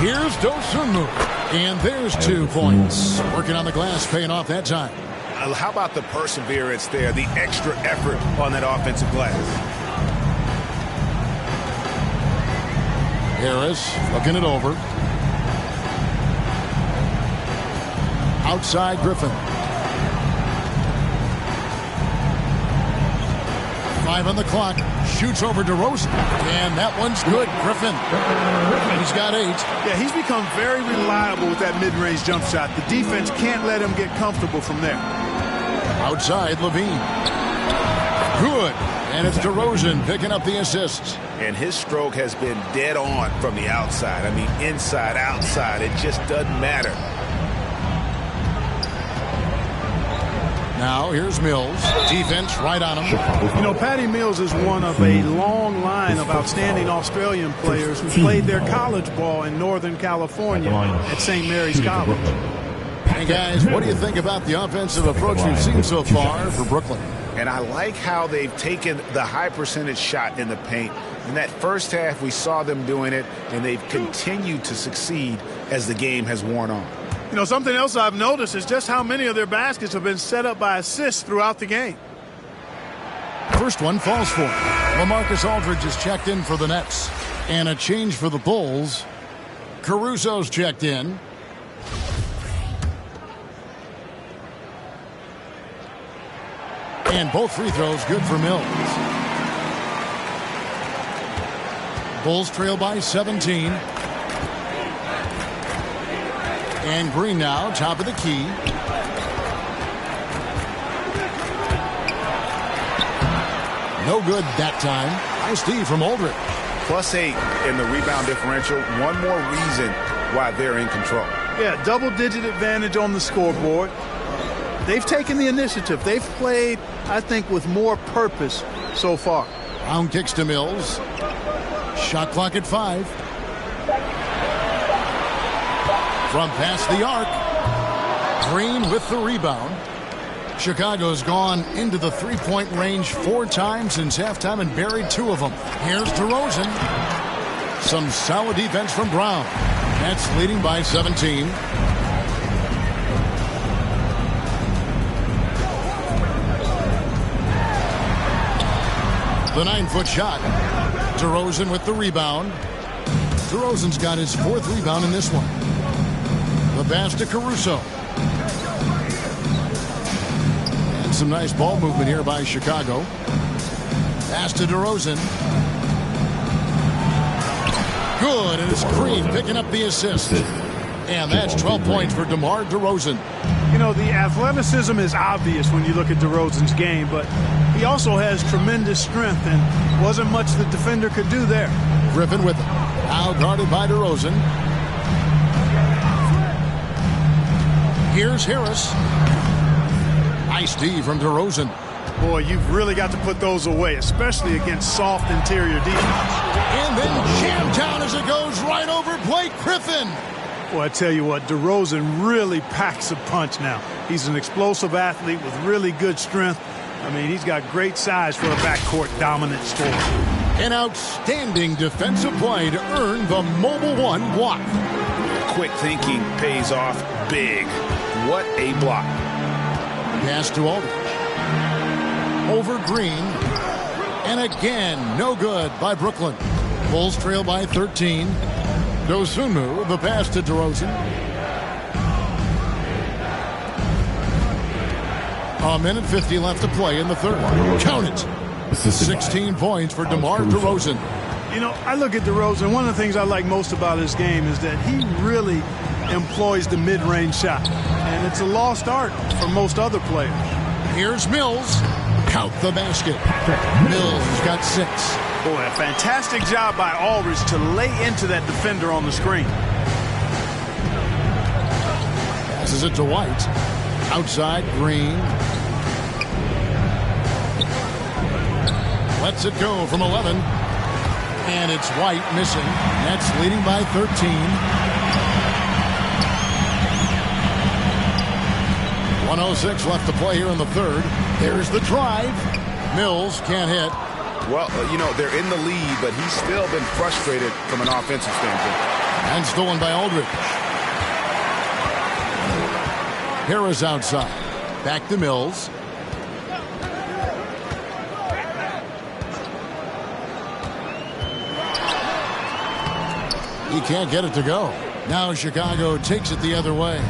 Here's Dosunmu. And there's 2 points. Working on the glass, paying off that time. How about the perseverance there, the extra effort on that offensive glass? Harris looking it over. Outside Griffin. 5 on the clock. Shoots over DeRozan. And that one's good. Griffin. He's got 8. Yeah, he's become very reliable with that mid-range jump shot. The defense can't let him get comfortable from there. Outside Levine. Good. And it's DeRozan picking up the assists. And his stroke has been dead on from the outside. I mean, inside, outside. It just doesn't matter. Now here's Mills. Defense right on him. You know, Patty Mills is one of a long line of outstanding Australian players who played their college ball in Northern California at St. Mary's College. Hey guys, what do you think about the offensive approach we've seen so far for Brooklyn? And I like how they've taken the high percentage shot in the paint. In that first half, we saw them doing it, and they've continued to succeed as the game has worn on. You know, something else I've noticed is just how many of their baskets have been set up by assists throughout the game. First one falls for him. LaMarcus Aldridge is checked in for the Nets. And a change for the Bulls. Caruso's checked in. And both free throws good for Mills. Bulls trail by 17. And Green now, top of the key. No good that time. Nice D from Aldridge. +8 in the rebound differential. One more reason why they're in control. Yeah, double-digit advantage on the scoreboard. They've taken the initiative. They've played, I think, with more purpose so far. Brown kicks to Mills. Shot clock at 5. From past the arc. Green with the rebound. Chicago's gone into the three-point range 4 times since halftime and buried 2 of them. Here's DeRozan. Some solid defense from Brown. Nets leading by 17. The 9-foot shot. DeRozan with the rebound. DeRozan's got his 4th rebound in this one. The pass to Caruso. And some nice ball movement here by Chicago. Pass to DeRozan. Good, and it's Green picking up the assist. And that's 12 points for DeMar DeRozan. You know, the athleticism is obvious when you look at DeRozan's game, but he also has tremendous strength, and wasn't much the defender could do there. Griffin with it. Now guarded by DeRozan. Here's Harris. Nice D from DeRozan. Boy, you've really got to put those away, especially against soft interior defense. And then jammed down as it goes right over Blake Griffin. Well, I tell you what, DeRozan really packs a punch now. He's an explosive athlete with really good strength. I mean, he's got great size for a backcourt dominant scorer. An outstanding defensive play to earn the Mobile One block. Quick thinking pays off big. What a block. Pass to Aldridge. Over Green. And again, no good by Brooklyn. Bulls trail by 13. Dosunmu, the pass to DeRozan. A minute 50 left to play in the third. Count it. 16 points for DeMar DeRozan. You know, I look at DeRozan. One of the things I like most about his game is that he really employs the mid-range shot. And it's a lost art for most other players. Here's Mills. Count the basket. Mills has got 6. Boy, a fantastic job by Aldridge to lay into that defender on the screen. Passes it to White. Outside, Green. Lets it go from 11. And it's White missing. Nets leading by 13. 1:06 left to play here in the third. There's the drive. Mills can't hit. Well, you know, they're in the lead, but he's still been frustrated from an offensive standpoint. And stolen by Aldridge. Harris outside. Back to Mills. He can't get it to go. Now Chicago takes it the other way.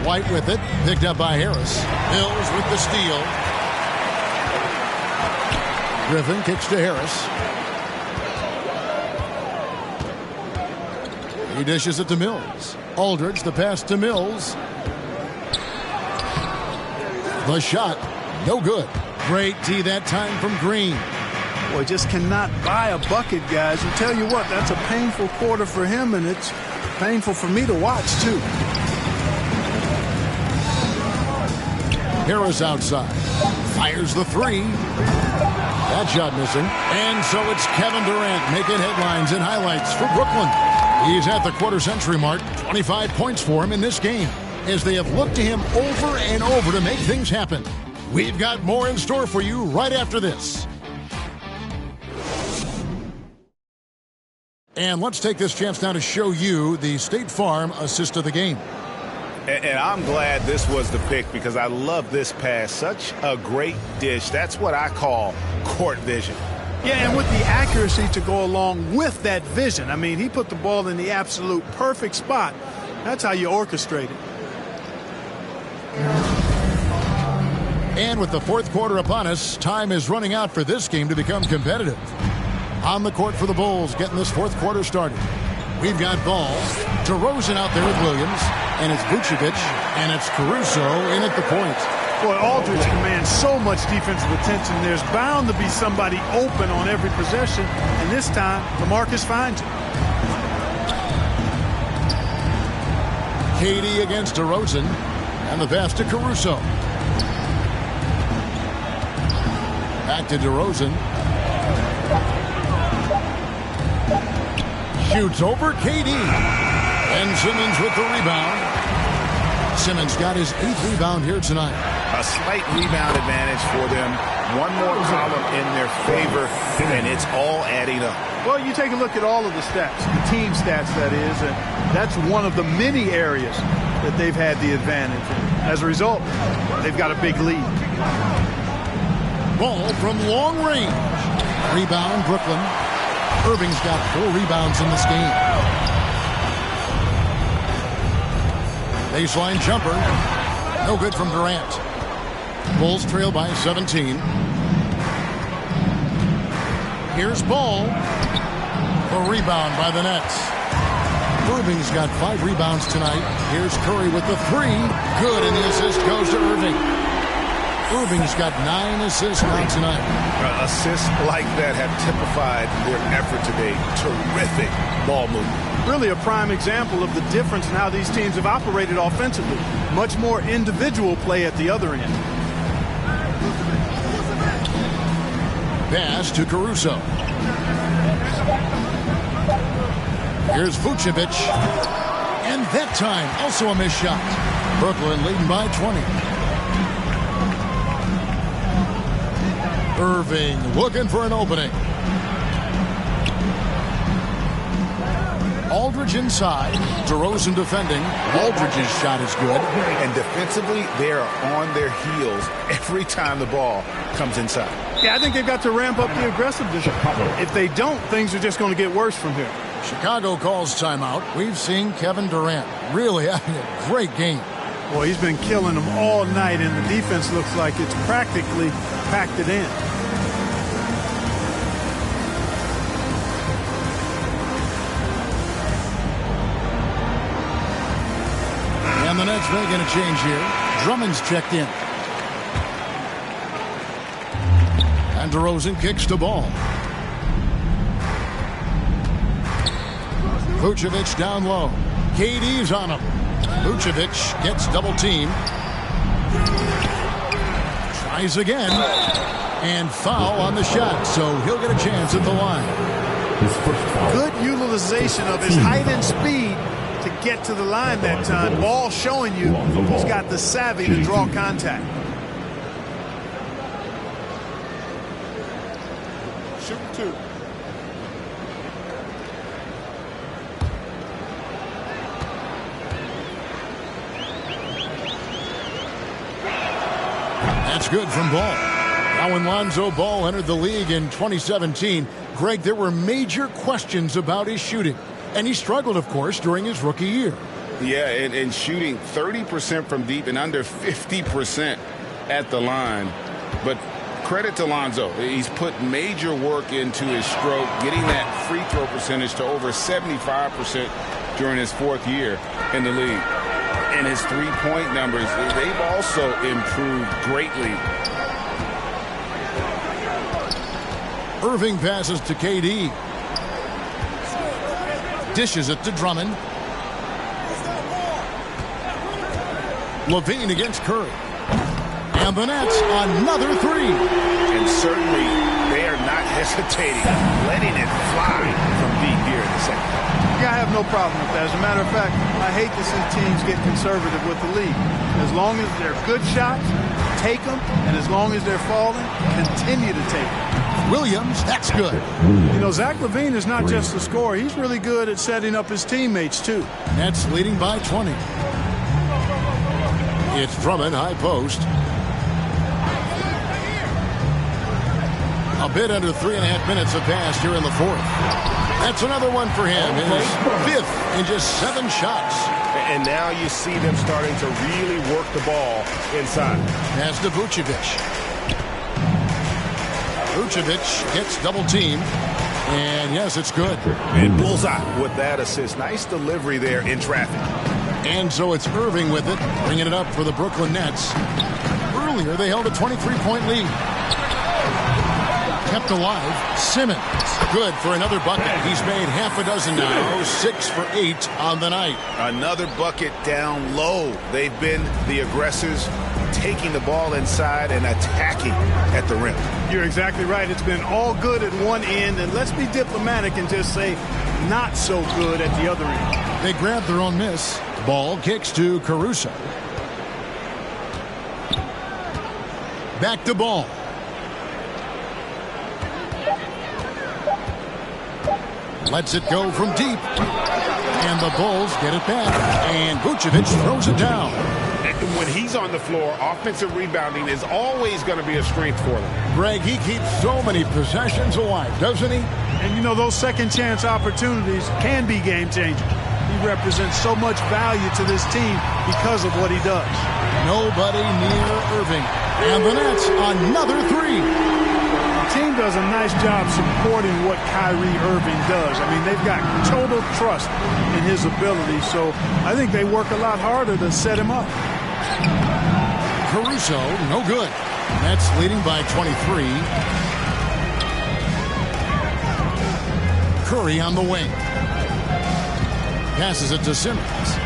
White with it, picked up by Harris. Mills with the steal. Griffin kicks to Harris. He dishes it to Mills. Aldridge, the pass to Mills. The shot, no good. Great D that time from Green. Boy, just cannot buy a bucket, guys. And tell you what, that's a painful quarter for him, and it's painful for me to watch, too. Harris outside. Fires the three. That shot missing. And so it's Kevin Durant making headlines and highlights for Brooklyn. He's at the quarter-century mark. 25 points for him in this game, as they have looked to him over and over to make things happen. We've got more in store for you right after this. And let's take this chance now to show you the State Farm assist of the game. And I'm glad this was the pick, because I love this pass. Such a great dish. That's what I call court vision. Yeah, and with the accuracy to go along with that vision. I mean, he put the ball in the absolute perfect spot. That's how you orchestrate it. And with the fourth quarter upon us, time is running out for this game to become competitive. On the court for the Bulls, getting this fourth quarter started. We've got Ball, DeRozan out there with Williams, and it's Vucevic, and it's Caruso in at the point. Boy, Aldridge commands so much defensive attention. There's bound to be somebody open on every possession, and this time, LaMarcus finds it. KD against DeRozan, and the pass to Caruso. Back to DeRozan. Shoots over KD. And Simmons with the rebound. Simmons got his 8th rebound here tonight. A slight rebound advantage for them. One more column in their favor, and it's all adding up. Well, you take a look at all of the stats, the team stats, that is, and that's one of the many areas that they've had the advantage. And as a result, they've got a big lead. Ball from long range. Rebound, Brooklyn. Irving's got 4 rebounds in this game. Baseline jumper. No good from Durant. Bulls trail by 17. Here's Ball. A rebound by the Nets. Irving's got 5 rebounds tonight. Here's Curry with the 3. Good, and the assist goes to Irving. Irving's got 9 assists now tonight. Assists like that have typified their effort today. Terrific ball movement. Really a prime example of the difference in how these teams have operated offensively. Much more individual play at the other end. Pass to Caruso. Here's Vucevic. And that time, also a missed shot. Brooklyn leading by 20. Irving looking for an opening. Aldridge inside. DeRozan defending. Aldridge's shot is good. And defensively, they are on their heels every time the ball comes inside. Yeah, I think they've got to ramp up the aggressiveness. If they don't, things are just going to get worse from here. Chicago calls timeout. We've seen Kevin Durant really having a great game. Boy, he's been killing them all night, and the defense looks like it's practically packed it in. And the Nets making a change here. Drummond's checked in. And DeRozan kicks the ball. Vucevic down low. KD's on him. Vucevic gets double teamed. Tries again. And foul on the shot, so he'll get a chance at the line. Good utilization of his height and speed to get to the line that time. Ball showing you he's got the savvy to draw contact. Shoot 2. That's good from Ball. Now when Lonzo Ball entered the league in 2017, Greg, there were major questions about his shooting. And he struggled, of course, during his rookie year. Yeah, and shooting 30% from deep and under 50% at the line. But credit to Lonzo. He's put major work into his stroke, getting that free throw percentage to over 75% during his 4th year in the league. And his three-point numbers, they've also improved greatly. Irving passes to KD. Dishes it to Drummond. LaVine against Curry. And the Nets, another three. And certainly they are not hesitating, letting it fly from deep here in the second half. Yeah, I have no problem with that. As a matter of fact, I hate to see teams get conservative with the lead. As long as they're good shots, take them. And as long as they're falling, continue to take them. Williams, that's good. You know, Zach LaVine is not just a scorer. He's really good at setting up his teammates, too. Nets leading by 20. It's Drummond, high post. A bit under 3.5 minutes have passed here in the 4th. That's another one for him. His 5th in just 7 shots. And now you see them starting to really work the ball inside. Pass to Vucevic. Vucevic gets double teamed. And yes, it's good. And bullseye with that assist. Nice delivery there in traffic. And so it's Irving with it, bringing it up for the Brooklyn Nets. Earlier, they held a 23-point lead. Kept alive, Simmons. Good for another bucket. He's made half a dozen now, 6 for 8 on the night. Another bucket down low. They've been the aggressors, taking the ball inside and attacking at the rim. You're exactly right. It's been all good at one end, and let's be diplomatic and just say not so good at the other end. They grabbed their own miss. Ball kicks to Caruso. Back to Ball. Lets it go from deep. And the Bulls get it back. And Vucevic throws it down. When he's on the floor, offensive rebounding is always going to be a strength for them. Greg, he keeps so many possessions alive, doesn't he? And, you know, those second-chance opportunities can be game-changing. He represents so much value to this team because of what he does. Nobody near Irving. And the Nets, another three. The team does a nice job supporting what Kyrie Irving does. I mean, they've got total trust in his ability, so I think they work a lot harder to set him up. Caruso, no good. Nets leading by 23. Curry on the wing. Passes it to Simmons.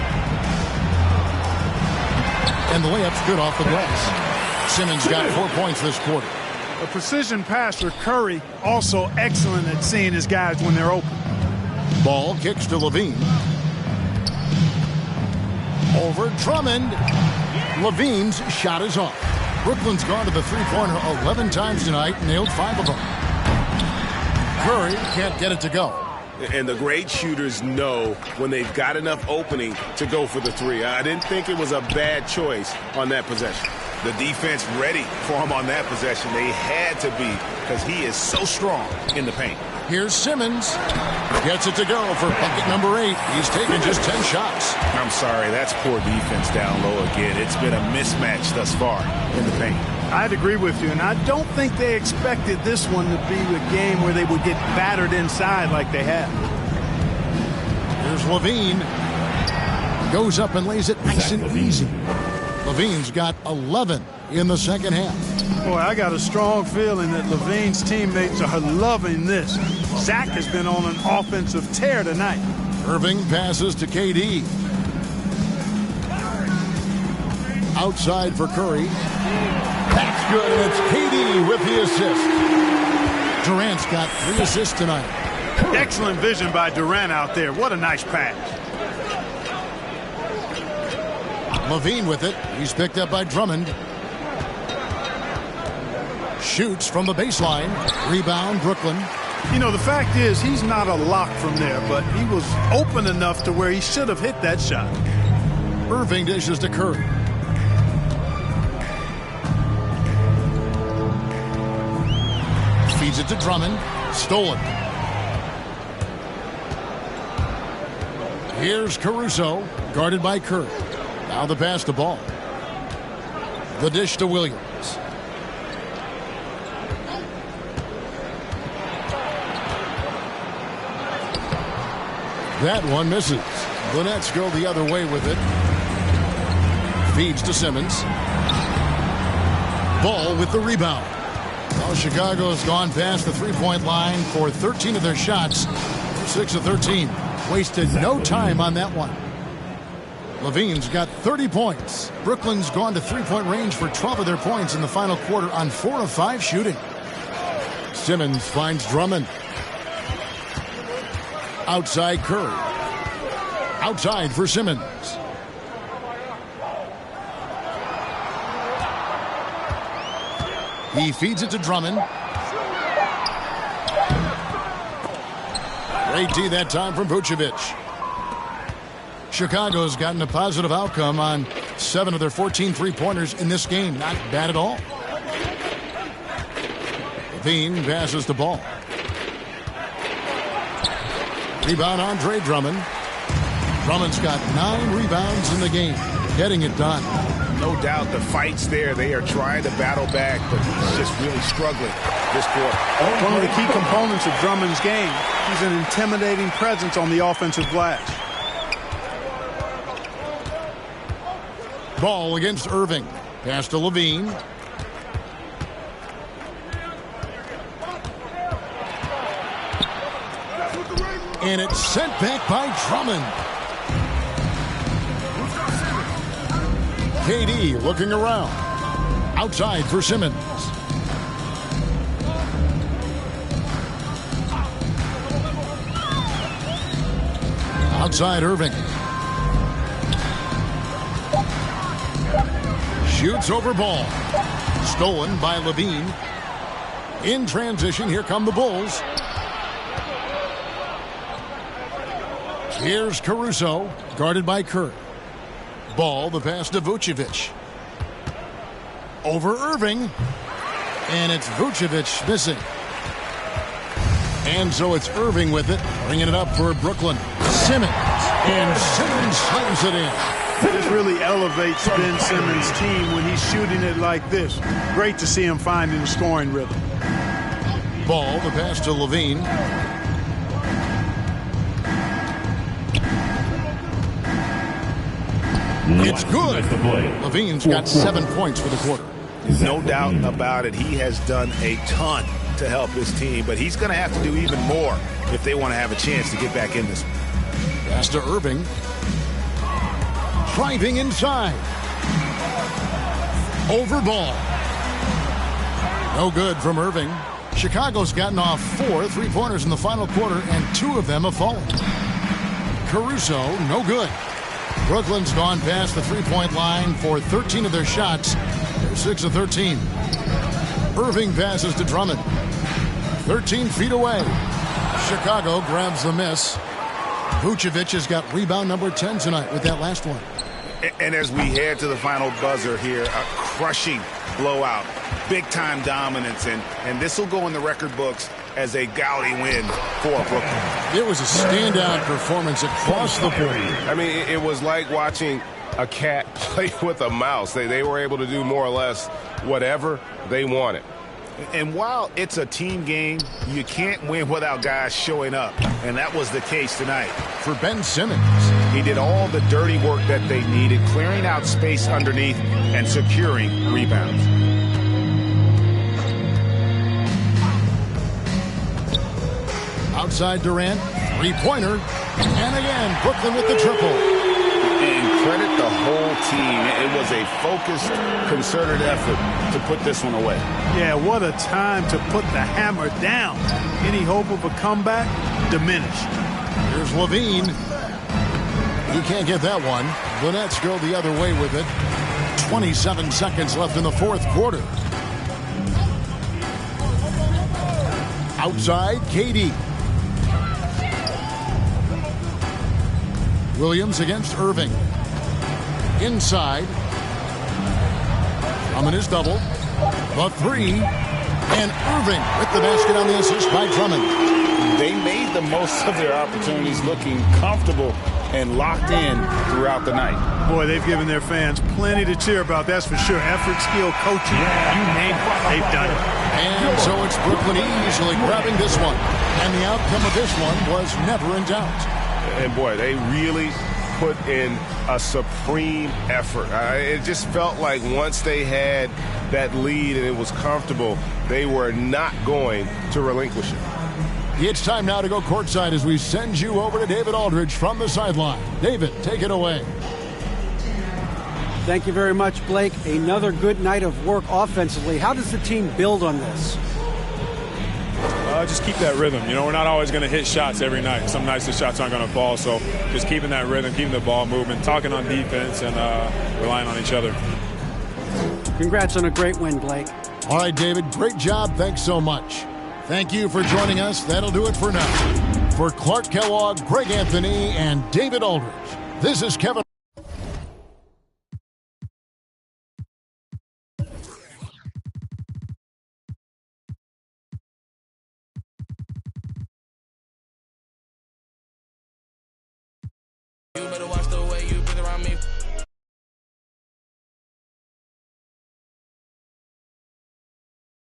And the layup's good off the glass. Simmons got 4 points this quarter. A precision pass for Curry, also excellent at seeing his guys when they're open. Ball kicks to LaVine. Over Drummond. LaVine's shot is off. Brooklyn's gone to the three-pointer 11 times tonight, nailed 5 of them. Curry can't get it to go. And the great shooters know when they've got enough opening to go for the three. I didn't think it was a bad choice on that possession. The defense ready for him on that possession. They had to be because he is so strong in the paint. Here's Simmons. Gets it to go for bucket number 8. He's taken just 10 shots. I'm sorry, that's poor defense down low again. It's been a mismatch thus far in the paint. I'd agree with you, and I don't think they expected this one to be a game where they would get battered inside like they have. Here's LaVine. Goes up and lays it nice and easy. LaVine's got 11 in the second half. Boy, I got a strong feeling that LaVine's teammates are loving this. Zach has been on an offensive tear tonight. Irving passes to KD. Outside for Curry. That's good, and it's KD with the assist. Durant's got 3 assists tonight. Excellent vision by Durant out there. What a nice pass. LaVine with it. He's picked up by Drummond. Shoots from the baseline. Rebound, Brooklyn. You know, the fact is he's not a lock from there, but he was open enough to where he should have hit that shot. Irving dishes to Curry. Feeds it to Drummond. Stolen. Here's Caruso. guarded by Curry. Now the pass to Ball. The dish to Williams. That one misses. Burnetts go the other way with it. Feeds to Simmons. Ball with the rebound. Well, Chicago's gone past the three-point line for 13 of their shots. 6 of 13. Wasted no time on that one. Levine's got 30 points. Brooklyn's gone to three-point range for 12 of their points in the final quarter on 4 of 5 shooting. Simmons finds Drummond. Outside Curry. Outside for Simmons. He feeds it to Drummond. Great D that time from Vucevic. Chicago's gotten a positive outcome on 7 of their 14 three-pointers in this game. Not bad at all. Levine passes the ball. Rebound Andre Drummond. Drummond's got 9 rebounds in the game. Getting it done. No doubt the fight's there. They are trying to battle back, but he's just really struggling this quarter. One of the key components of Drummond's game. He's an intimidating presence on the offensive glass. Ball against Irving. Pass to Levine. And it's sent back by Drummond. KD looking around. Outside for Simmons. Outside Irving. Shoots over Ball. Stolen by Levine. In transition, here come the Bulls. Here's Caruso, guarded by Curry. Ball, the pass to Vucevic. Over Irving. And it's Vucevic missing. And so it's Irving with it, bringing it up for Brooklyn. Simmons. And Simmons slams it in. This really elevates Ben Simmons' team when he's shooting it like this. Great to see him finding the scoring rhythm. Ball, the pass to Levine. It's good. Levine's got 7 points for the quarter. No doubt about it. He has done a ton to help his team, but he's going to have to do even more if they want to have a chance to get back in this one. Pass to Irving. Driving inside. Over Ball. No good from Irving. Chicago's gotten off 4 three-pointers in the final quarter, and 2 of them have fallen. Caruso, no good. Brooklyn's gone past the three-point line for 13 of their shots. They're 6 of 13. Irving passes to Drummond. 13 feet away. Chicago grabs the miss. Vucevic has got rebound number 10 tonight with that last one. And as we head to the final buzzer here, a crushing blowout. Big-time dominance, and this will go in the record books as a gaudy win for Brooklyn. It was a standout performance across the board. I mean, it was like watching a cat play with a mouse. They were able to do more or less whatever they wanted. And while it's a team game, you can't win without guys showing up. And that was the case tonight. For Ben Simmons. He did all the dirty work that they needed, clearing out space underneath and securing rebounds. Outside Durant, three-pointer, and again, Brooklyn with the triple. And credit the whole team. It was a focused, concerted effort to put this one away. Yeah, what a time to put the hammer down. Any hope of a comeback? Diminished. Here's Levine. He can't get that one. Burnetts go the other way with it. 27 seconds left in the fourth quarter. Outside, KD. Williams against Irving. Inside. Drummond is double. The three. And Irving with the basket on the assist by Drummond. They made the most of their opportunities, looking comfortable and locked in throughout the night. Boy, they've given their fans plenty to cheer about, that's for sure. Effort, skill, coaching, you name it, they've done it. And so it's Brooklyn easily grabbing this one. And the outcome of this one was never in doubt. And boy, they really put in a supreme effort. It just felt like once they had that lead and it was comfortable, they were not going to relinquish it. It's time now to go courtside as we send you over to David Aldridge from the sideline. David, take it away. Thank you very much, Blake. Another good night of work offensively. How does the team build on this? Just keep that rhythm. You know, we're not always going to hit shots every night. Some nights the shots aren't going to fall. So just keeping that rhythm, keeping the ball moving, talking on defense, and relying on each other. Congrats on a great win, Blake. All right, David, great job. Thanks so much. Thank you for joining us. That'll do it for now. For Clark Kellogg, Greg Anthony, and David Aldridge, this is Kevin. You better watch the way you breathe around me.